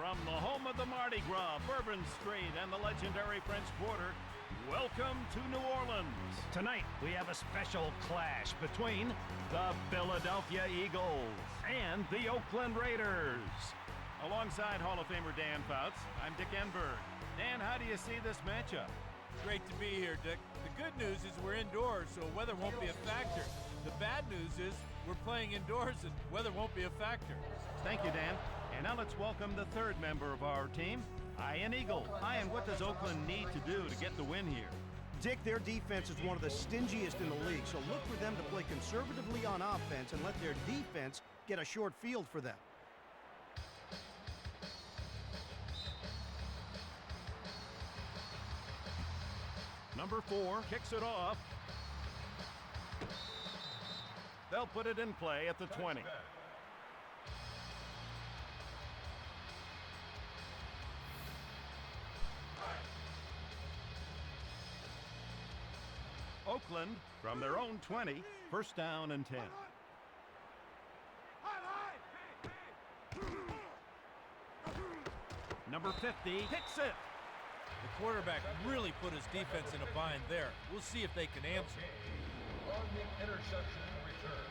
From the home of the Mardi Gras, Bourbon Street, and the legendary French Quarter, welcome to New Orleans. Tonight, we have a special clash between the Philadelphia Eagles and the Oakland Raiders. Alongside Hall of Famer Dan Fouts, I'm Dick Enberg. Dan, how do you see this matchup? Great to be here, Dick. The good news is we're indoors, so weather won't be a factor. The bad news is we're playing indoors and weather won't be a factor. Thank you, Dan. And now let's welcome the third member of our team, Ian Eagle. Ian, what does Oakland need to do to get the win here? Dick, their defense is one of the stingiest in the league, so look for them to play conservatively on offense and let their defense get a short field for them. Number 4 kicks it off. They'll put it in play at the 20. Oakland from their own 20, first down and 10. Number 50 hits it. The quarterback really put his defense in a bind there. We'll see if they can answer. On the interception return.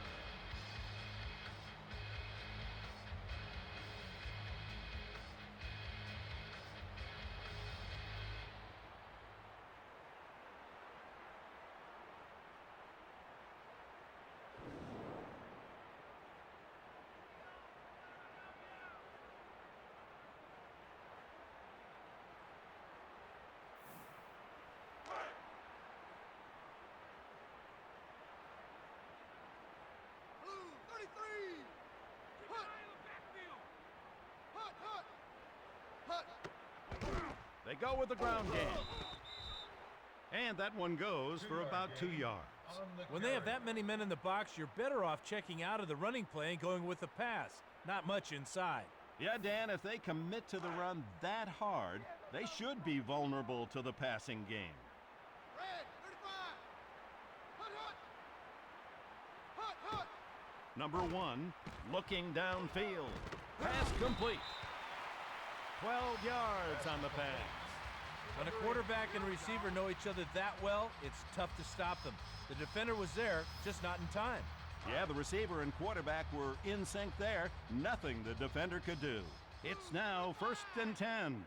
They go with the ground game. And that one goes for about 2 yards. When they have that many men in the box, you're better off checking out of the running play and going with the pass. Not much inside. Yeah, Dan, if they commit to the run that hard, they should be vulnerable to the passing game. Number 1, looking downfield. Pass complete. 12 yards on the pass. When a quarterback and receiver know each other that well, it's tough to stop them. The defender was there, just not in time. Yeah, the receiver and quarterback were in sync there. Nothing the defender could do. It's now first and 10.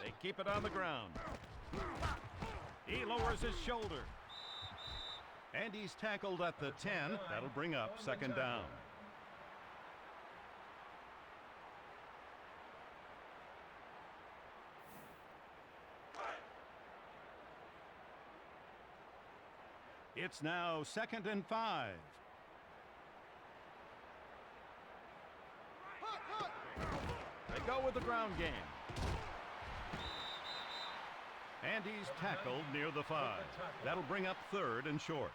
They keep it on the ground. He lowers his shoulder. And he's tackled at the 10. That'll bring up second down. It's now second and 5. They go with the ground game. And he's tackled near the 5. That'll bring up third and short.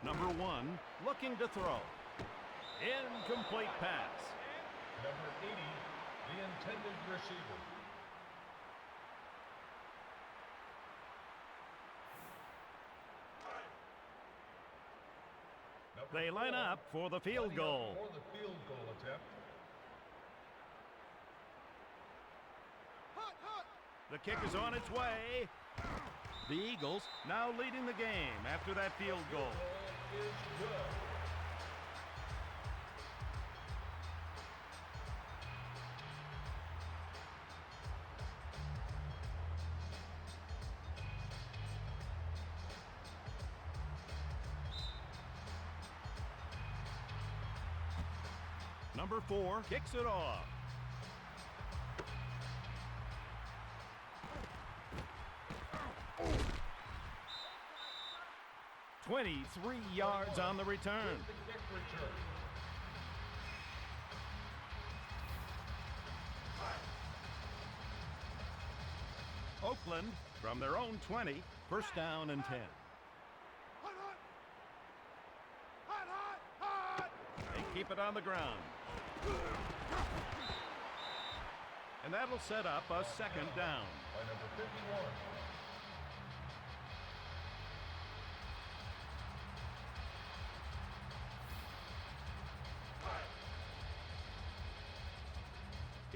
Number 1, looking to throw. Incomplete pass. Number 80, the intended receiver. They line up for the field goal. For the field goal attempt. The kick is on its way. The Eagles now leading the game after that field goal. Is good. Number 4 kicks it off. Oh. 23 yards on the return. The kick return. Oakland from their own 20, first down and 10. keep it on the ground. And that'll set up a second down. By number 51.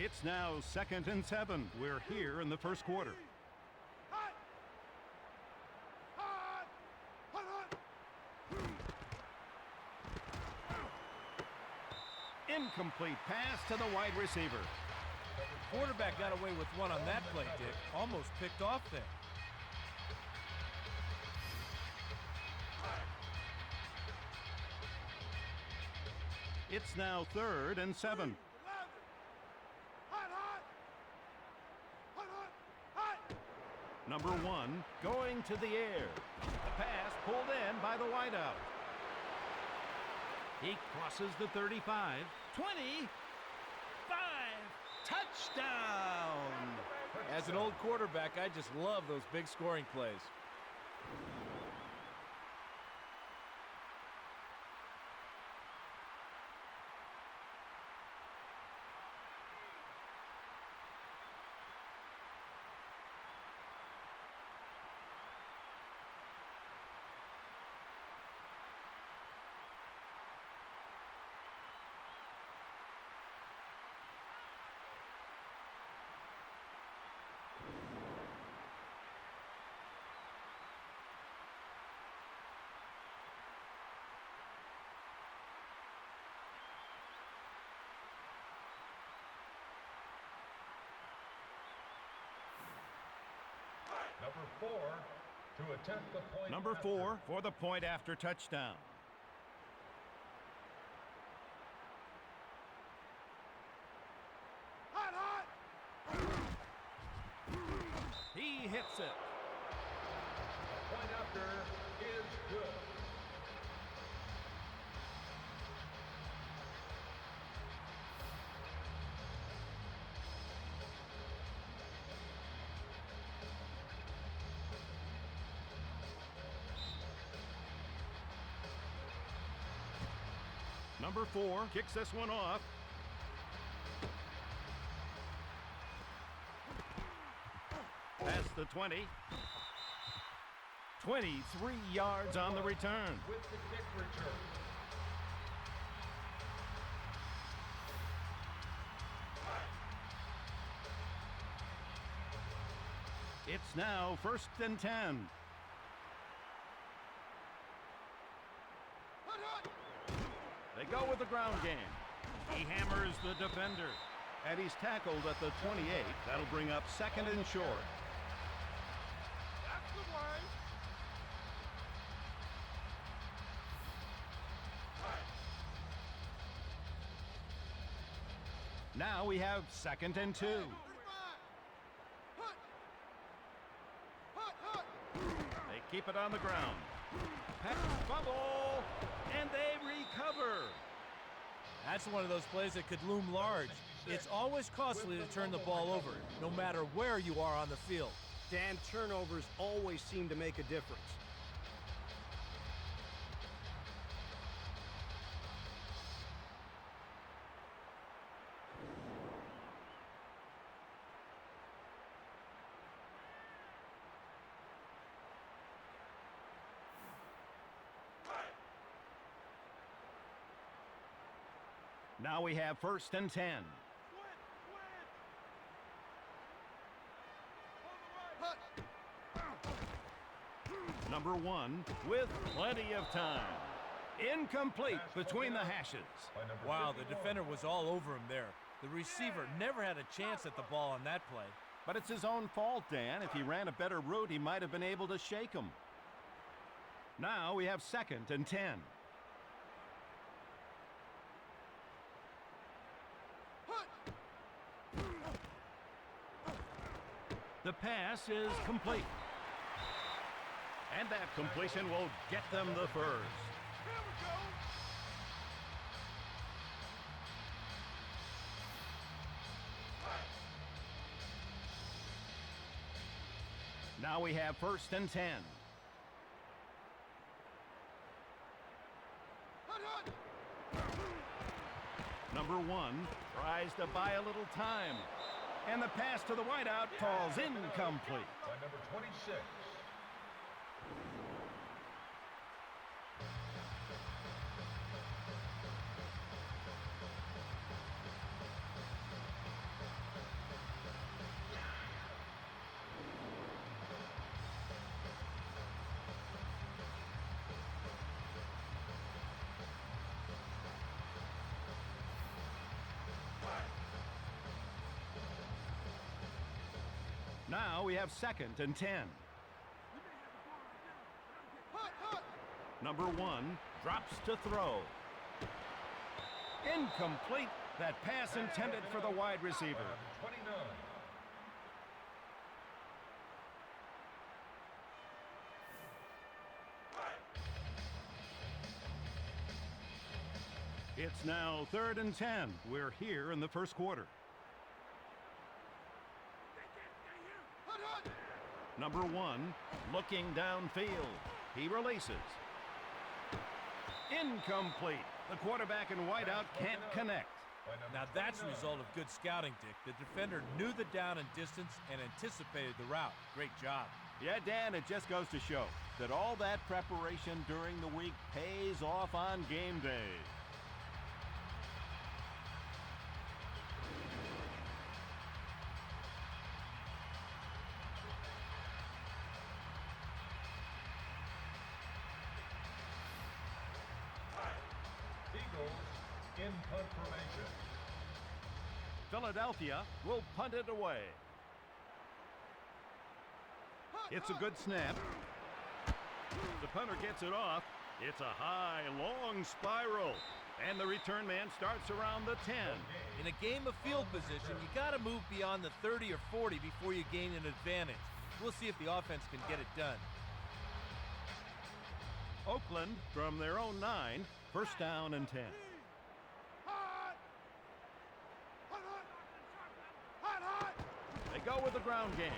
It's now 2nd and 7. We're here in the first quarter. Incomplete pass to the wide receiver. Quarterback got away with one on that play, Dick. Almost picked off there. It's now 3rd and 7. Number 1 going to the air. The pass pulled in by the wideout. He crosses the 35, 20, 5, touchdown! As an old quarterback, I just love those big scoring plays. Number 4 to attempt the point. Number 4 for the point after touchdown. He hits it. Point after is good. Number 4 kicks this one off. Past the 20. 23 yards on the return. With the kick return. It's now 1st and 10. They go with the ground game. He hammers the defender. And he's tackled at the 28. That'll bring up 2nd and short. That's the way. Now we have 2nd and 2. They keep it on the ground. Pass fumble, and they recover. That's one of those plays that could loom large. It's always costly to turn the ball over, no matter where you are on the field. Dan, turnovers always seem to make a difference. Now we have 1st and 10. Number 1 with plenty of time. Incomplete between the hashes. Wow, the defender was all over him there. The receiver never had a chance at the ball on that play. But it's his own fault, Dan. If he ran a better route, he might have been able to shake him. Now we have 2nd and 10. The pass is complete. And that completion will get them the first. Now we have 1st and 10. Number 1 tries to buy a little time. And the pass to the wideout falls incomplete. By number 26. Now we have 2nd and 10. Number 1 drops to throw. Incomplete. That pass intended for the wide receiver. 29. It's now 3rd and 10. We're here in the first quarter. Number 1 looking downfield. He releases. Incomplete. The quarterback and wideout can't connect. Now that's a result of good scouting, Dick. The defender knew the down and distance and anticipated the route. Great job. Yeah, Dan, it just goes to show that all that preparation during the week pays off on game day. Eagles in punt formation. Philadelphia will punt it away. It's a good snap. The punter gets it off. It's a high, long spiral. And the return man starts around the 10. In a game of field position, you got to move beyond the 30 or 40 before you gain an advantage. We'll see if the offense can get it done. Oakland from their own 9, 1st down and 10. They go with the ground game.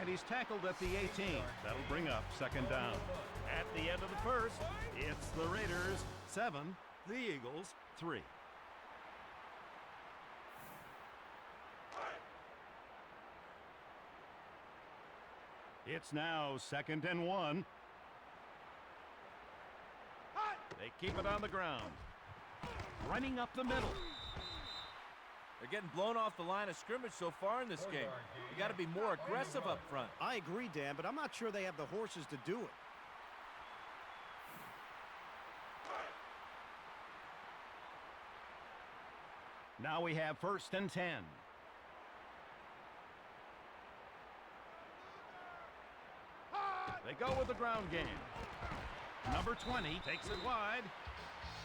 And he's tackled at the 18. That'll bring up 2nd down. At the end of the first, it's the Raiders 7, the Eagles 3. It's now 2nd and 1. They keep it on the ground. Running up the middle. They're getting blown off the line of scrimmage so far in this game. You got to be more aggressive up front. I agree, Dan, but I'm not sure they have the horses to do it. Now we have 1st and 10. They go with the ground game. Number 20 takes it wide.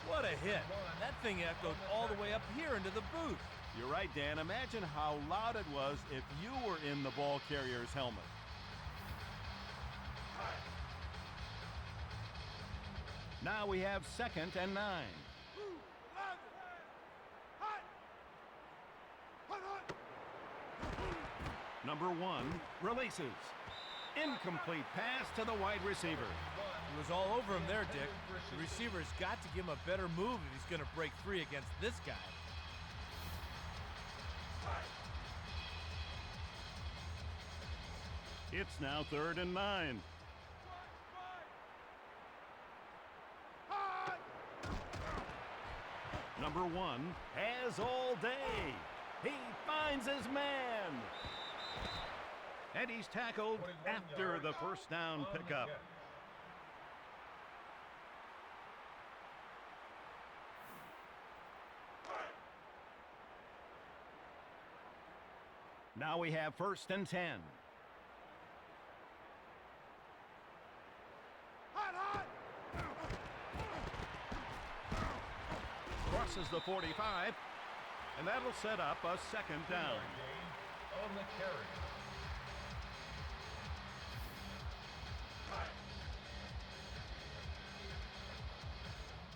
What a hit. That thing echoed all the way up here into the booth. You're right, Dan. Imagine how loud it was if you were in the ball carrier's helmet. Now we have 2nd and 9. Number 1 releases. Incomplete pass to the wide receiver. It was all over him there, Dick. The receiver's got to give him a better move if he's going to break free against this guy. It's now 3rd and 9. Number 1 has all day. He finds his man. And he's tackled after the 1st down pickup. Now we have 1st and 10. Crosses the 45, and that'll set up a 2nd down. On the carry.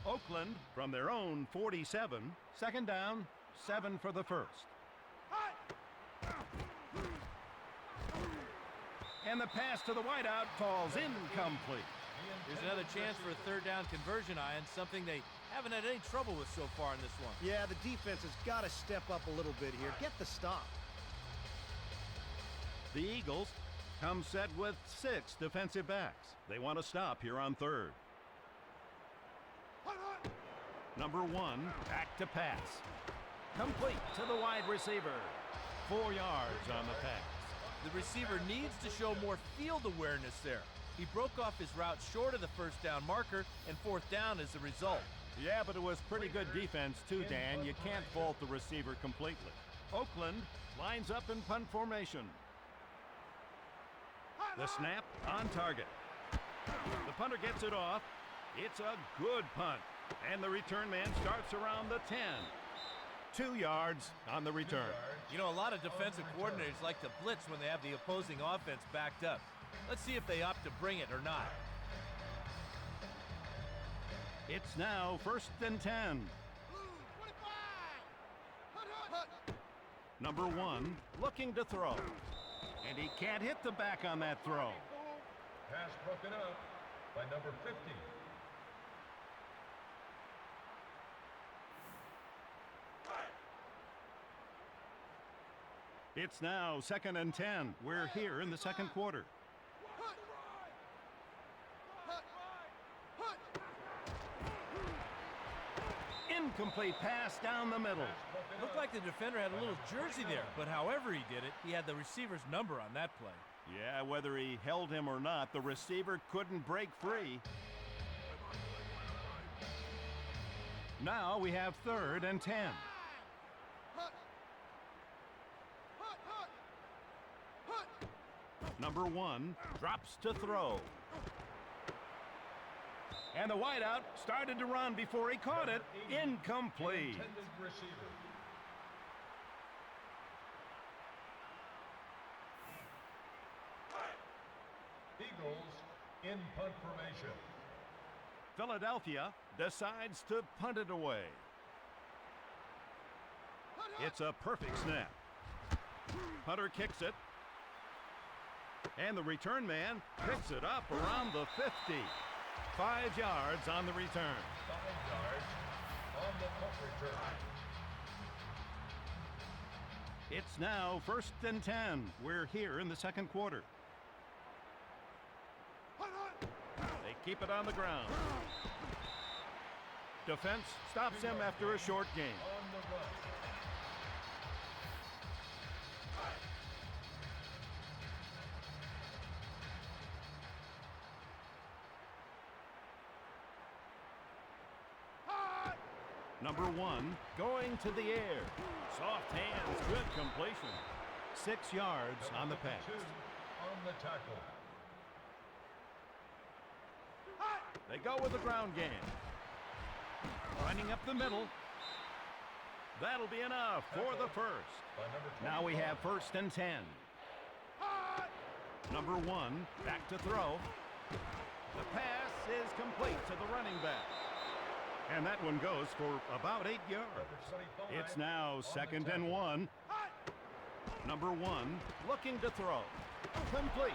Oakland from their own 47, 2nd down, 7 for the 1st. And the pass to the wideout falls incomplete. The Here's another chance for a third down conversion, Ian, something they haven't had any trouble with so far in this one. Yeah, the defense has got to step up a little bit here. Get the stop. The Eagles come set with 6 defensive backs. They want to stop here on third. Number 1, back to pass. Complete to the wide receiver. 4 yards on the pass. The receiver needs to show more field awareness there. He broke off his route short of the first down marker, and 4th down is the result. Yeah, but it was pretty good defense too, Dan. You can't fault the receiver completely. Oakland lines up in punt formation. The snap on target. The punter gets it off. It's a good punt. And the return man starts around the 10. 2 yards on the return. You know, a lot of defensive coordinators like to blitz when they have the opposing offense backed up. Let's see if they opt to bring it or not. It's now 1st and 10. Number 1 looking to throw. And he can't hit the back on that throw. Pass broken up by number 50. It's now 2nd and 10. We're here in the second quarter. Incomplete pass down the middle. Looked like the defender had a little jersey there, but however he did it, he had the receiver's number on that play. Yeah, whether he held him or not, the receiver couldn't break free. Now we have 3rd and 10. Number 1 drops to throw. And the wideout started to run before he caught it. Incomplete. Intended receiver. Eagles in punt formation. Philadelphia decides to punt it away. It's a perfect snap. Punter kicks it. And the return man picks it up around the 50. 5 yards on the return. 5 yards on the punt return. It's now 1st and 10. We're here in the second quarter. They keep it on the ground. Defense stops him after a short gain. On the run. Number 1 going to the air. Soft hands, good completion. 6 yards on the pass. 2 on the tackle. They go with the ground game. Running up the middle. That'll be enough for the first. By number 25. Now we have 1st and 10. Number 1 back to throw. The pass is complete to the running back. And that one goes for about 8 yards. Number 25 It's now on the 2nd and tackle. 1. Number 1 looking to throw. Complete.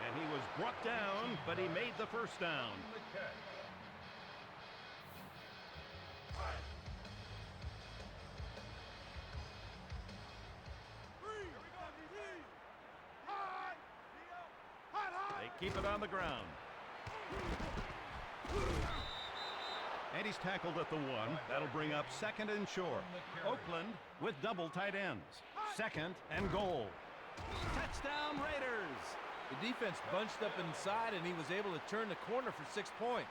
And he was brought down, but he made the first down. The catch. They keep it on the ground. And he's tackled at the 1. That'll bring up 2nd and short. Oakland with double tight ends. 2nd and goal. Touchdown Raiders! The defense bunched up inside, and he was able to turn the corner for 6 points.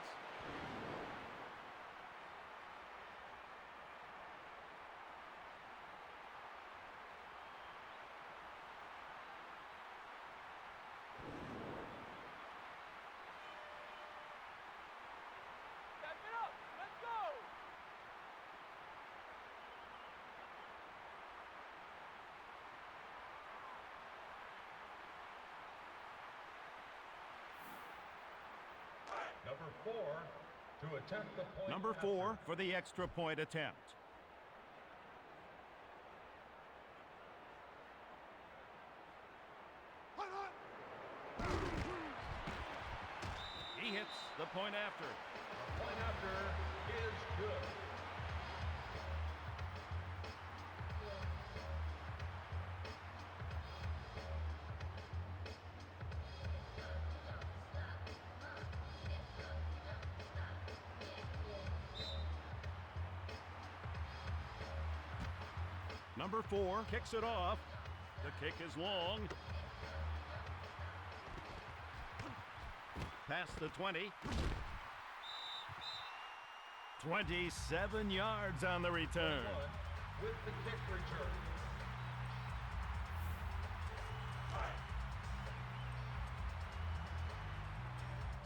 Number 4 to attempt the point. Number 4 for the extra point attempt. after. The point after is good. Number 4 kicks it off. The kick is long. Past the 20. 27 yards on the return. With the kick return.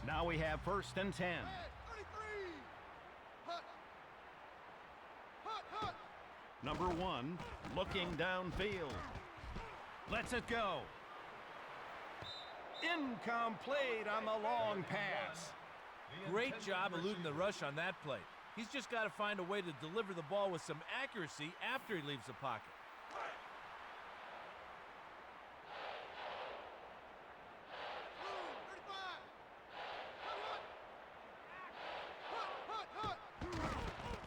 Now we have 1st and 10. Number 1 looking downfield. Lets it go. Incomplete on the long pass. Great job eluding the rush on that play. He's just got to find a way to deliver the ball with some accuracy after he leaves the pocket.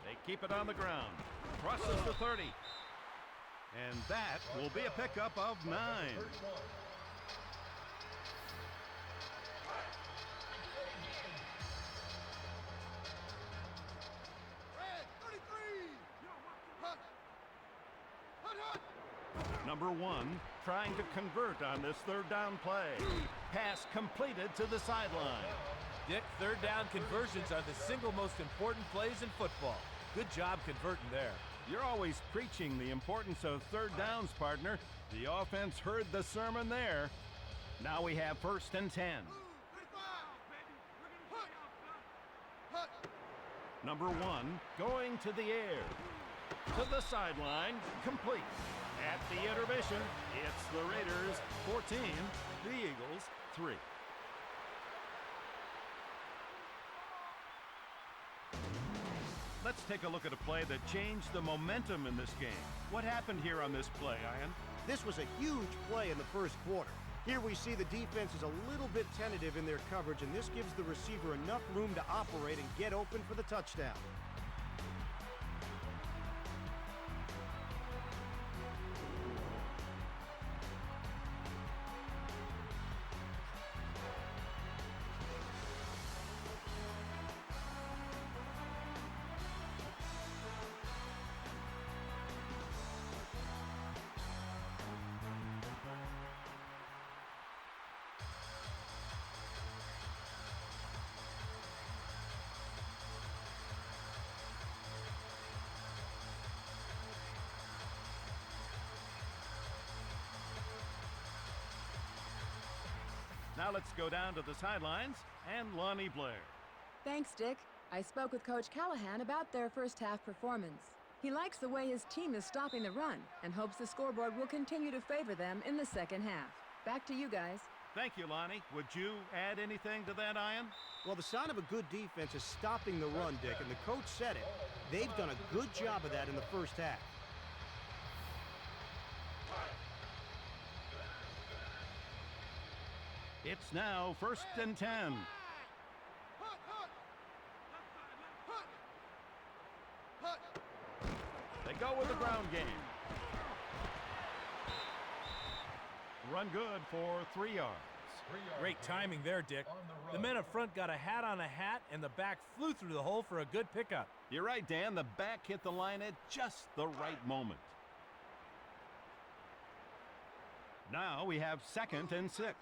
They keep it on the ground. Crosses the 30. And that will be a pickup of 9. Number 1 trying to convert on this 3rd down play. Pass completed to the sideline. Dick, 3rd down conversions are the single most important plays in football. Good job converting there. You're always preaching the importance of 3rd downs, partner. The offense heard the sermon there. Now we have 1st and 10. Number 1 going to the air. To the sideline, complete. At the intermission, it's the Raiders 14, the Eagles 3. Let's take a look at a play that changed the momentum in this game. What happened here on this play, Ian? This was a huge play in the first quarter. Here we see the defense is a little bit tentative in their coverage, and this gives the receiver enough room to operate and get open for the touchdown. Now let's go down to the sidelines and Lonnie Blair. Thanks, Dick. I spoke with Coach Callahan about their first half performance. He likes the way his team is stopping the run and hopes the scoreboard will continue to favor them in the second half. Back to you guys. Thank you, Lonnie. Would you add anything to that, Ian? Well, the sign of a good defense is stopping the run, Dick, and the coach said it. They've done a good job of that in the first half. It's now 1st and 10. They go with the ground game. Run good for 3 yards. Great timing there, Dick. The men up front got a hat on a hat, and the back flew through the hole for a good pickup. You're right, Dan. The back hit the line at just the right moment. Now we have 2nd and 6.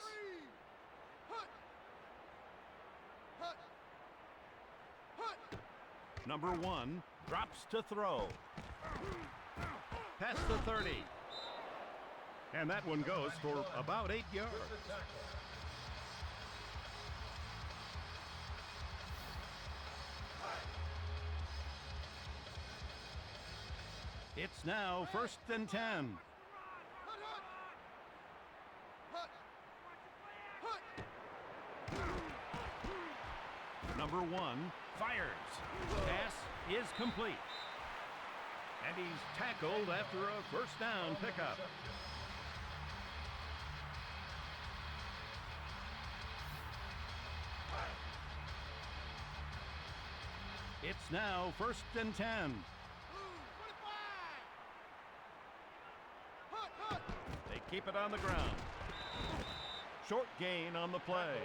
Number 1 drops to throw. Past the 30. And that one goes for about 8 yards. It's now 1st and 10. Number 1 fires. Pass is complete. And he's tackled after a 1st down pickup. It's now 1st and 10. They keep it on the ground. Short gain on the play.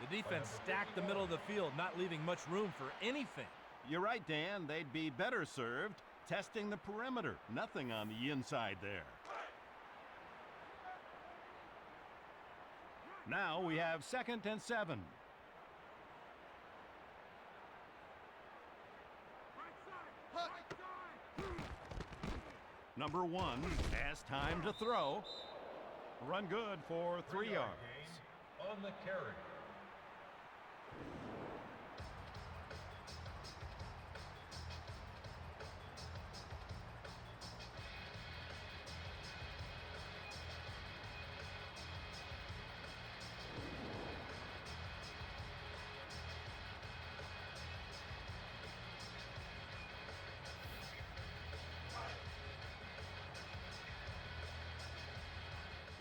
The defense stacked the middle of the field, not leaving much room for anything. You're right, Dan. They'd be better served testing the perimeter. Nothing on the inside there. Now we have 2nd and 7. Number 1 has time to throw. Run good for 3 yards. Gain on the carry.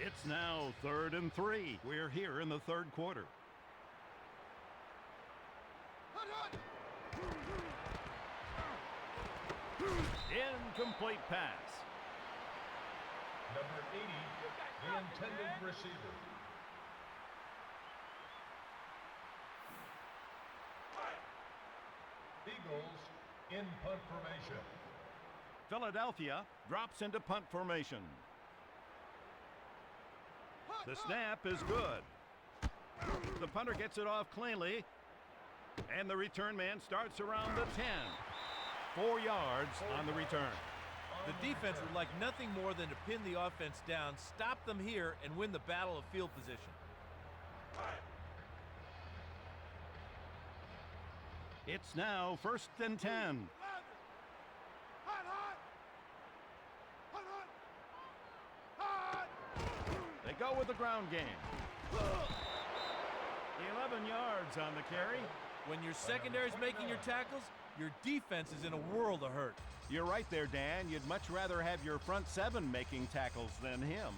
It's now 3rd and 3. We're here in the 3rd quarter. Incomplete pass. Number 80, the intended receiver. Eagles in punt formation. Philadelphia drops into punt formation. The snap is good. The punter gets it off cleanly, and the return man starts around the 10. 4 yards on the return. The defense would like nothing more than to pin the offense down, stop them here, and win the battle of field position. It's now 1st and 10. They go with the ground game. 11 yards on the carry. When your secondary is making your tackles, your defense is in a world of hurt. You're right there, Dan. You'd much rather have your front 7 making tackles than him.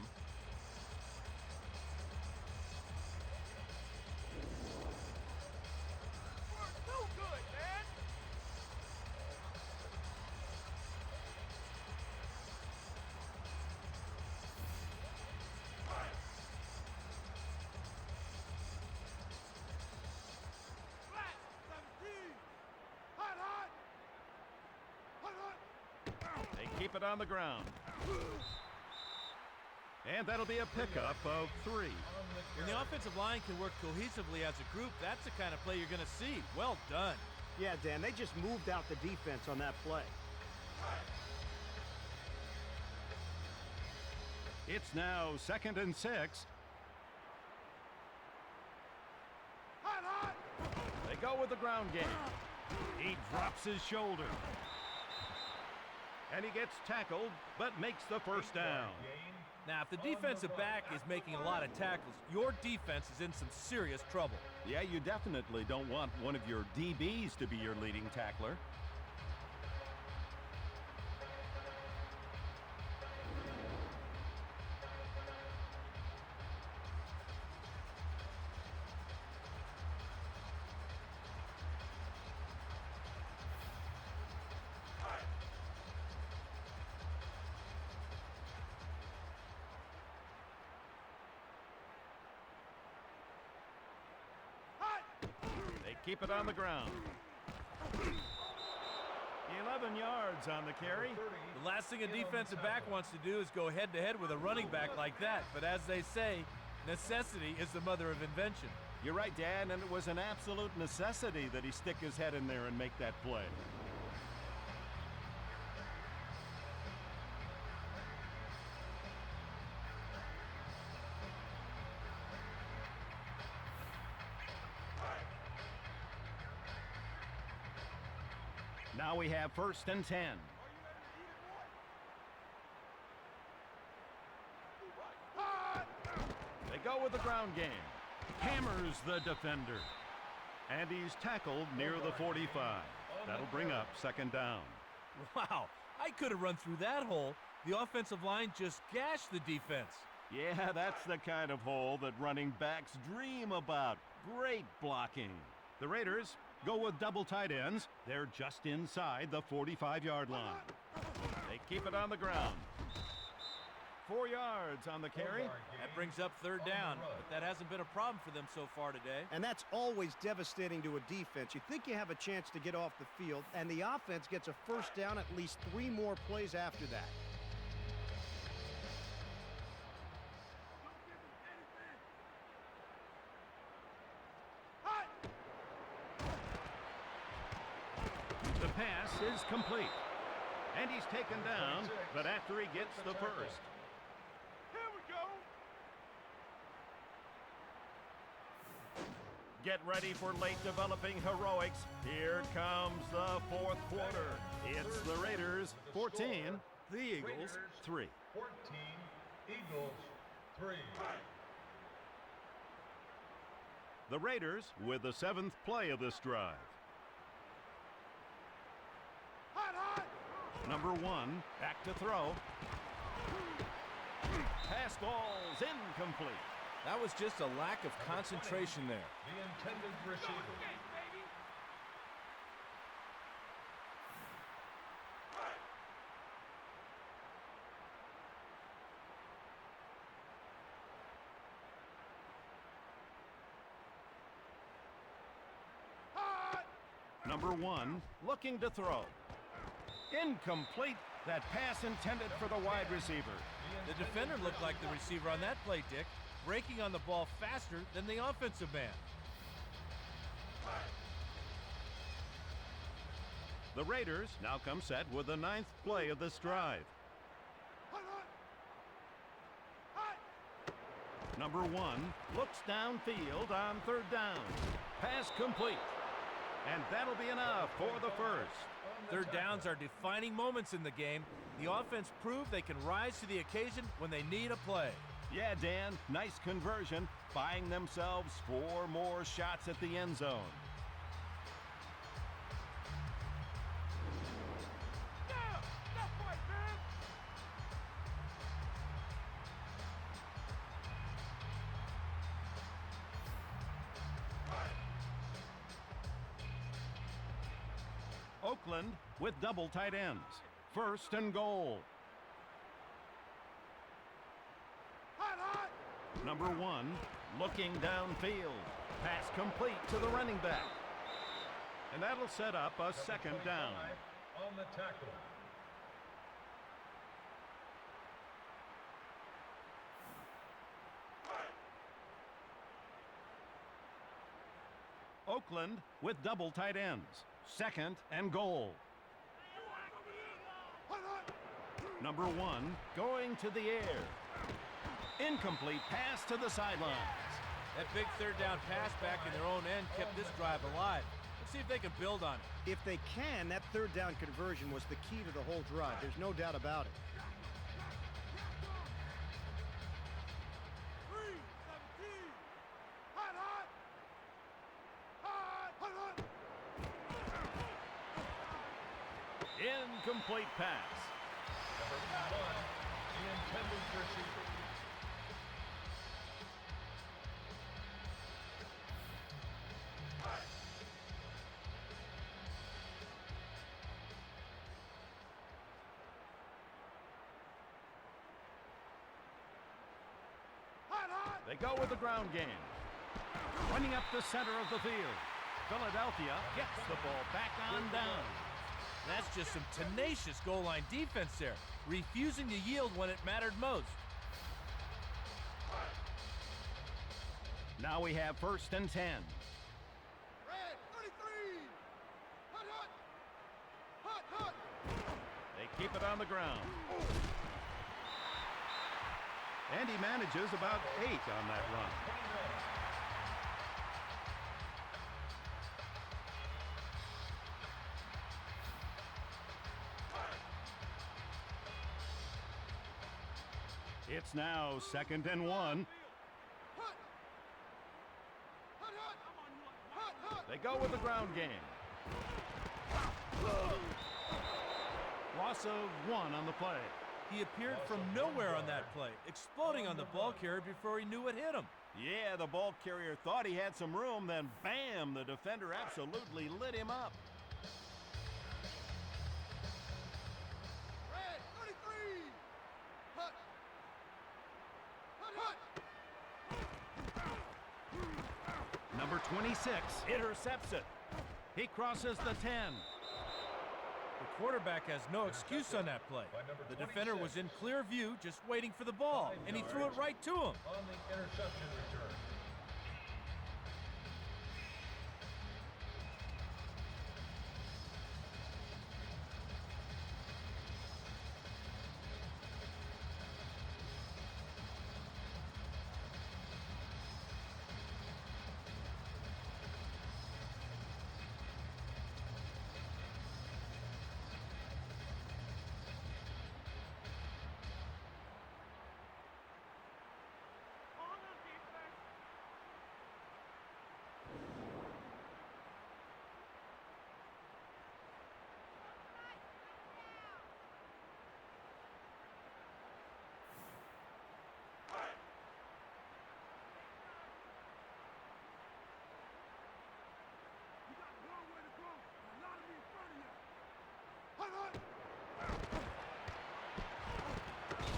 Keep it on the ground. And that'll be a pickup of 3. When the offensive line can work cohesively as a group, that's the kind of play you're going to see. Well done. Yeah, Dan, they just moved out the defense on that play. It's now 2nd and 6. They go with the ground game. He drops his shoulder. And he gets tackled, but makes the first down. Now, if the defensive back is making a lot of tackles, your defense is in some serious trouble. Yeah, you definitely don't want one of your DBs to be your leading tackler. Keep it on the ground. 11 yards on the carry. The last thing a defensive back wants to do is go head-to-head with a running back like that. But as they say, necessity is the mother of invention. You're right, Dan, and it was an absolute necessity that he stick his head in there and make that play. Now we have 1st and 10. They go with the ground game. Hammers the defender. And he's tackled near the 45. That'll bring up 2nd down. Wow, I could have run through that hole. The offensive line just gashed the defense. Yeah, that's the kind of hole that running backs dream about. Great blocking. The Raiders go with double tight ends. They're just inside the 45-yard line. They keep it on the ground. 4 yards on the carry. That brings up third down, but that hasn't been a problem for them so far today. And that's always devastating to a defense. You think you have a chance to get off the field, and the offense gets a first down at least 3 more plays after that. The pass is complete. And he's taken down, but after he gets the first. Here we go. Get ready for late developing heroics. Here comes the fourth quarter. It's the Raiders 14, the Eagles 3. 14, Eagles 3. The Raiders with the 7th play of this drive. Hot, hot. Number 1, back to throw. Pass ball's incomplete. That was just a lack of concentration there. The intended receiver. Hot. Number 1, looking to throw. Incomplete. That pass intended for the wide receiver. The defender looked like the receiver on that play, Dick, breaking on the ball faster than the offensive man. The Raiders now come set with the 9th play of this drive. Hot, hot. Hot. Number 1 looks downfield on third down. Pass complete. And that'll be enough for the first. Third downs are defining moments in the game. The offense proved they can rise to the occasion when they need a play. Yeah, Dan, nice conversion, buying themselves 4 more shots at the end zone. Yeah, that fight, man. Oakland with double tight ends. 1st and goal. Hot, hot. Number 1 looking downfield. Pass complete to the running back. And that'll set up a 2nd down. On the tackle. Oakland with double tight ends. 2nd and goal. Hot, hot. Number 1 going to the air. Incomplete pass to the sidelines. That big third down pass back in their own end kept this drive alive. Let's see if they can build on it. If they can, that third down conversion was the key to the whole drive. There's no doubt about it. 3-17. Hot, hot. Hot, hot, hot. Incomplete pass. Number 1, the intended receiver. Hot, hot. They go with the ground game. Running up the center of the field. Philadelphia gets the ball back on down. That's just some tenacious goal line defense there, refusing to yield when it mattered most. Now we have 1st and 10. Red 33. Hot, hot. Hot, hot. They keep it on the ground. And he manages about 8 on that run. It's now 2nd and 1. Hot. Hot, hot. Hot, hot. They go with the ground game. Loss of 1 on the play. He appeared from nowhere on that play, exploding on the ball carrier before he knew it hit him. Yeah, the ball carrier thought he had some room, then bam, the defender absolutely lit him up. Red, 33. Hut. Hut, hut. Number 26 intercepts it. He crosses the 10. The quarterback has no excuse on that play. The defender was in clear view, just waiting for the ball, and he threw it right to him. On the interception return. You got a long way to go. A lot of me in front of you. Hut, hut.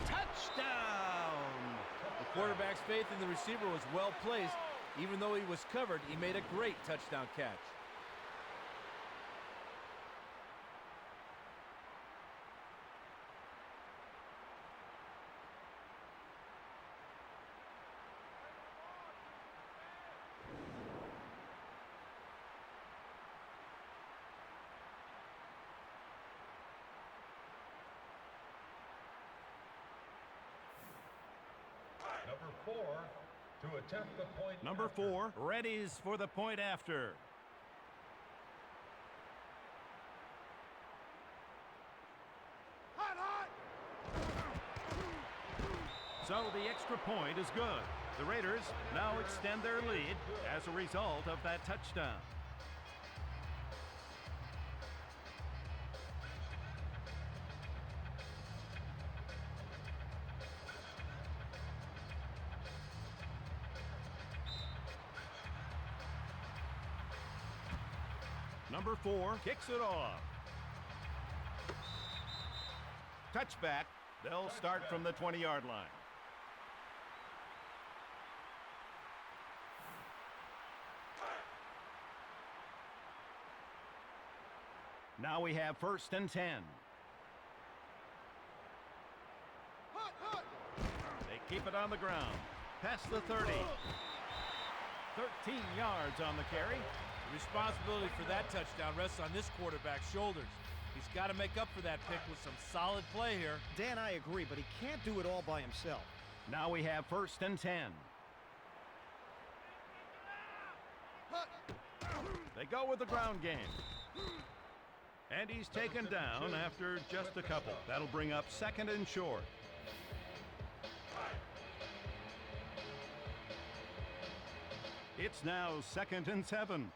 Touchdown! The quarterback's faith in the receiver was well placed. Even though he was covered, he made a great touchdown catch. Number 4 to attempt the point. Number after. 4 readies for the point after. Hut, hut. So the extra point is good. The Raiders now extend their lead as a result of that touchdown. Number 4 kicks it off. Touchback. They'll start from the 20-yard line. Now we have 1st and 10. Hut, hut. They keep it on the ground. Past the 30. 13 yards on the carry. The responsibility for that touchdown rests on this quarterback's shoulders. He's got to make up for that pick with some solid play here. Dan, I agree, but he can't do it all by himself. Now we have 1st and 10. Hut. They go with the ground game. And he's taken down after just a couple. That'll bring up 2nd and short. It's now 2nd and 7.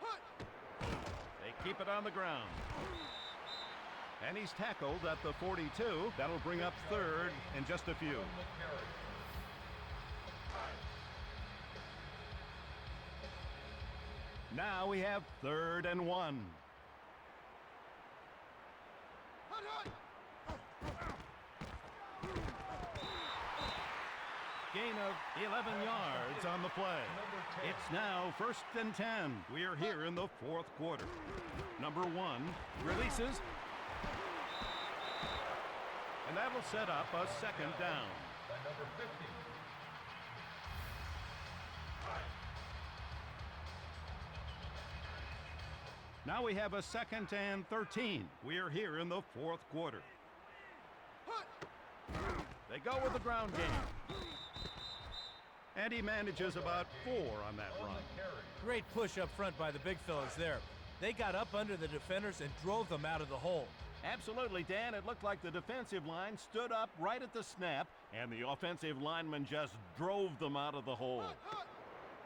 Hut. They keep it on the ground. And he's tackled at the 42. That'll bring up 3rd in just a few. On the carry. Now we have 3rd and 1. Hut, hut. Gain of 11 yards on the play. It's now 1st and 10. We are here in the 4th quarter. Number 1 releases. And that'll set up a 2nd down. By number 50. Now we have a 2nd and 13. We are here in the 4th quarter. Hut. They go with the ground game. And he manages about 4 on that run. Great push up front by the big fellas there. They got up under the defenders and drove them out of the hole. Absolutely, Dan. It looked like the defensive line stood up right at the snap, and the offensive lineman just drove them out of the hole. Hut, hut.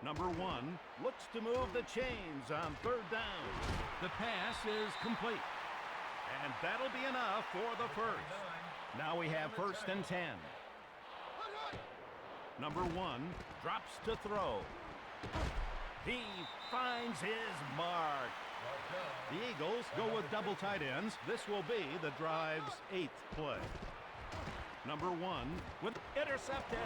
Number 1 looks to move the chains on 3rd down. The pass is complete. And that'll be enough for the first. Now we have first and 10. Number 1 drops to throw. He finds his mark. The Eagles go with double tight ends. This will be the drive's 8th play. Number 1 with intercepted.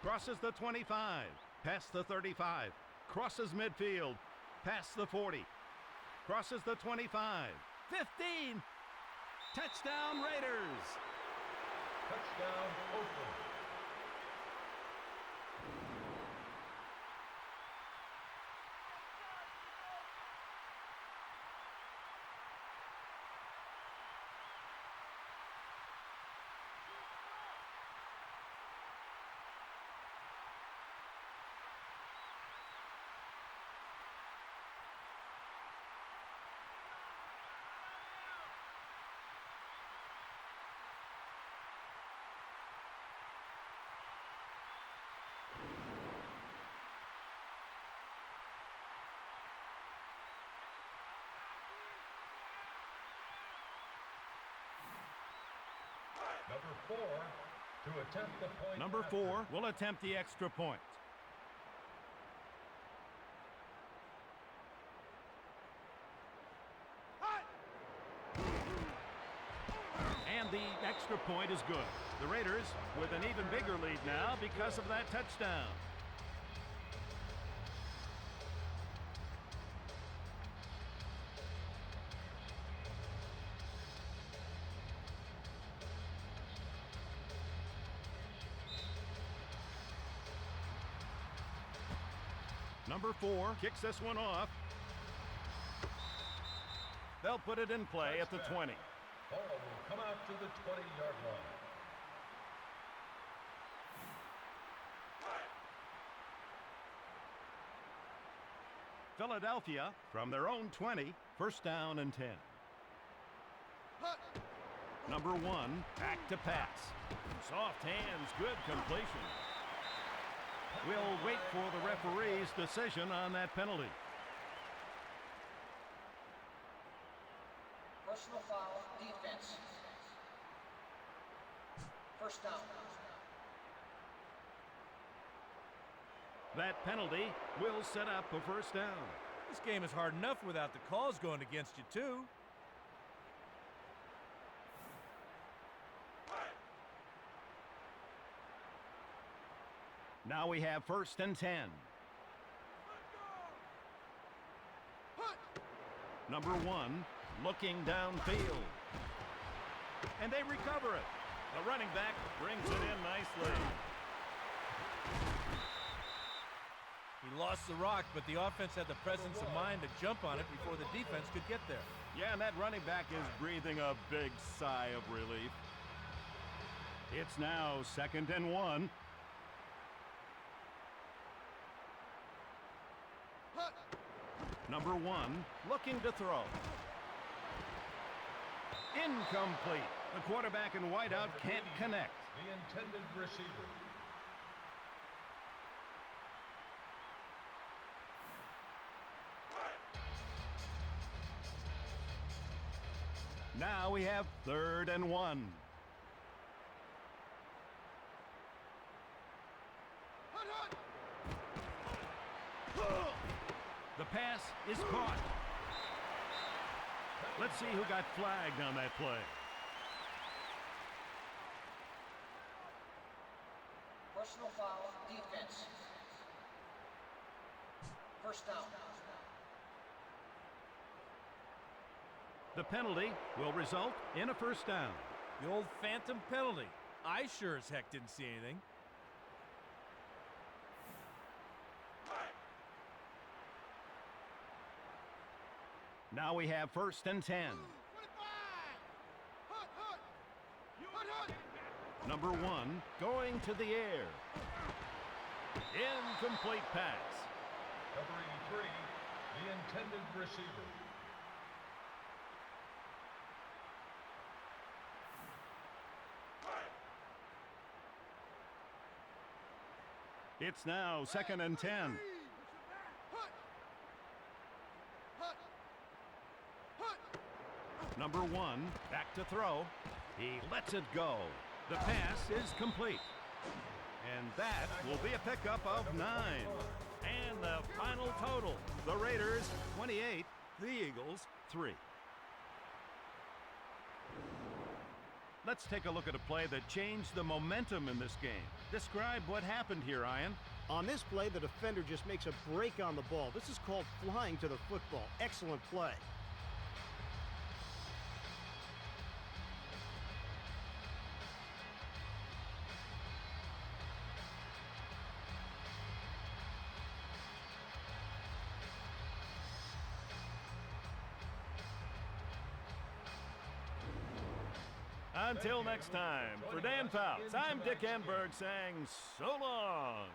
Crosses the 25, past the 35, crosses midfield, past the 40, crosses the 25, 15, touchdown Raiders! Touchdown, Oakland. Number 4 will attempt the extra point. And the extra point is good. The Raiders with an even bigger lead now because of that touchdown. Number 4 kicks this one off. They'll put it in play at the 20. Ball will come out to the 20-yard line. Philadelphia from their own 20, first down and 10. Number 1, back to pass. Soft hands, good completion. We'll wait for the referee's decision on that penalty. Personal foul, defense. First down. That penalty will set up a first down. This game is hard enough without the calls going against you, too. Now we have first and 10. Number 1 looking downfield. And they recover it. The running back brings it in nicely. He lost the rock, but the offense had the presence of mind to jump on it before the defense could get there. Yeah, and that running back is breathing a big sigh of relief. It's now second and 1. Number 1 looking to throw. Incomplete. The quarterback in whiteout can't connect. The intended receiver. Now we have third and 1. The pass is caught. Let's see who got flagged on that play. Personal foul, defense. First down. The penalty will result in a first down. The old phantom penalty. I sure as heck didn't see anything. Now we have first and 10. Number 1 going to the air. Incomplete pass. Number 83, the intended receiver. It's now second and 10. Number 1, back to throw. He lets it go. The pass is complete. And that will be a pickup of 9. And the final total, the Raiders 28, the Eagles 3. Let's take a look at a play that changed the momentum in this game. Describe what happened here, Ian. On this play, the defender just makes a break on the ball. This is called flying to the football. Excellent play. Until next time, for Dan Fouts, I'm Dick Enberg saying so long.